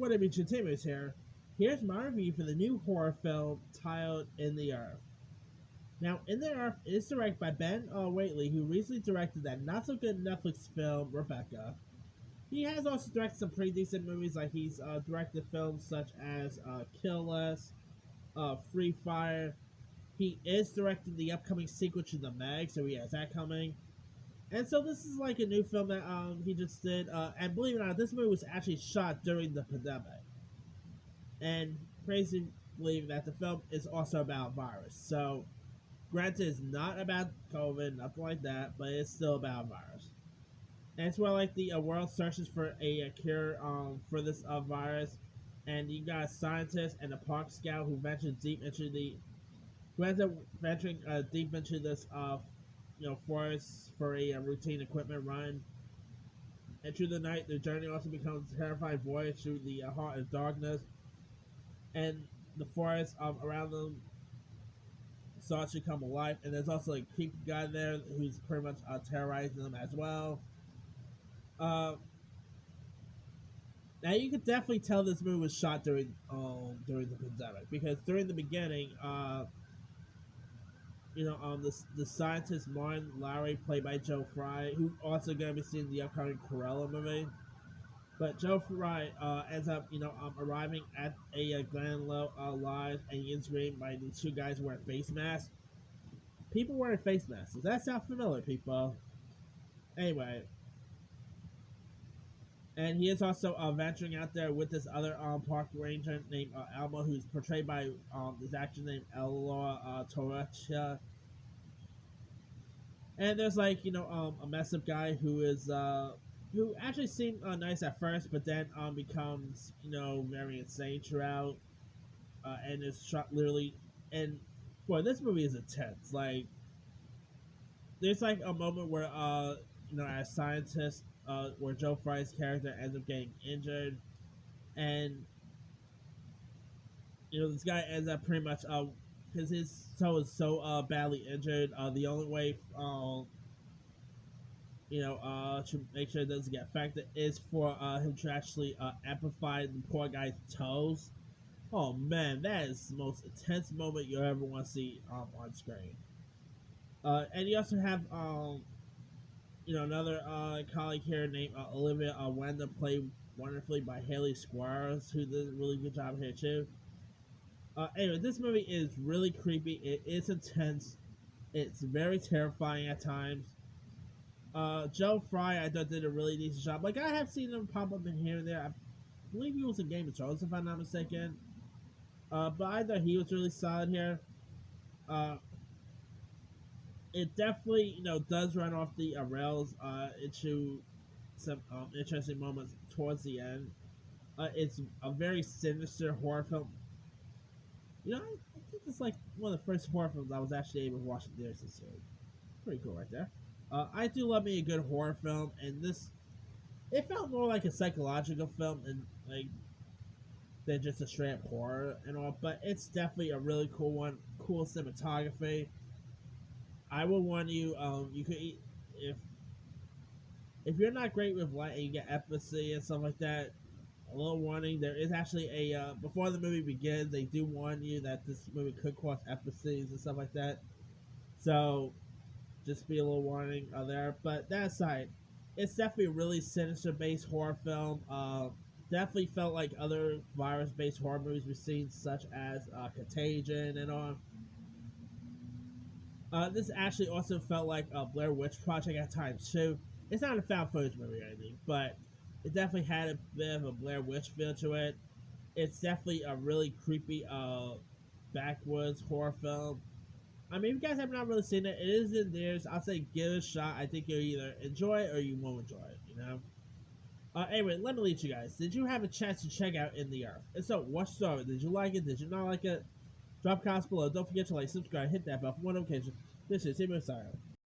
What up, Entertainment here. Here's my review for the new horror film titled In the Earth. Now, In the Earth is directed by Ben Wheatley, who recently directed that not-so-good Netflix film, Rebecca. He has also directed some pretty decent movies, like he's directed films such as Kill List, Free Fire. He is directing the upcoming sequel to The Meg, so he has that coming. And so this is like a new film that he just did. And believe it or not, this movie was actually shot during the pandemic. And crazy believe that the film is also about virus. So, granted, it's not about COVID, nothing like that, but it's still about virus. And it's where like the world searches for a cure for this virus, and you got a scientist and a park scout who venture deep into the who ends up venturing deep into this forest for a routine equipment run. And through the night, the journey also becomes a terrifying voyage through the heart of darkness, and the forest around them starts to come alive. And there's also a creepy guy there who's pretty much terrorizing them as well. Uh, Now you could definitely tell this movie was shot during the pandemic, because during the beginning, the scientist Martin Lowry, played by Joe Fry, who also gonna be seeing the upcoming Cruella movie. But Joe Fry ends up, arriving at a Glen Lodge, and he is greeted by these two guys wearing face masks. People wearing face masks. Does that sound familiar, people? Anyway, and he is also venturing out there with this other park ranger named Alma, who's portrayed by this actor named Elora Torrecha. And there's like a mess up guy who actually seemed nice at first, but then becomes very insane throughout, and is shot literally. And boy, this movie is intense. Like, there's like a moment where as scientist, where Joe Fry's character ends up getting injured, and this guy ends up pretty much because his toe is so badly injured. The only way to make sure it doesn't get affected is for him to actually amplify the poor guy's toes. Oh man, that is the most intense moment you ever want to see on screen. And you also have another colleague here named Olivia Wenda, played wonderfully by Haley Squires, who did a really good job here too. Anyway, this movie is really creepy. It is intense. It's very terrifying at times. Joe Fry, I thought, did a really decent job. Like, I have seen him pop up in here and there. I believe he was in Game of Thrones, if I'm not mistaken. But I thought he was really solid here. Uh, it definitely, does run off the rails into some interesting moments towards the end. It's a very sinister horror film. I think it's like one of the first horror films I was actually able to watch in theaters this year. Pretty cool right there. I do love me a good horror film, and this, it felt more like a psychological film than just a straight up horror and all. But it's definitely a really cool one. Cool cinematography. I will warn you. You could if you're not great with light and you get epilepsy and stuff like that. A little warning: there is actually a before the movie begins, they do warn you that this movie could cause epilepsies and stuff like that. So just be a little warning there. But that aside, it's definitely a really sinister based horror film. Definitely felt like other virus based horror movies we've seen, such as Contagion and all. This actually also felt like a Blair Witch Project at times too. It's not a found footage movie or anything, but it definitely had a bit of a Blair Witch feel to it. It's definitely a really creepy backwoods horror film. I mean, if you guys have not really seen it, it is in theirs. I'll say give it a shot. I think you'll either enjoy it or you won't enjoy it, Anyway, let me lead you guys. Did you have a chance to check out In the Earth? And so, what's your story? Did you like it? Did you not like it? Drop comments below. Don't forget to like, subscribe, hit that bell for notifications. This is Himo Style.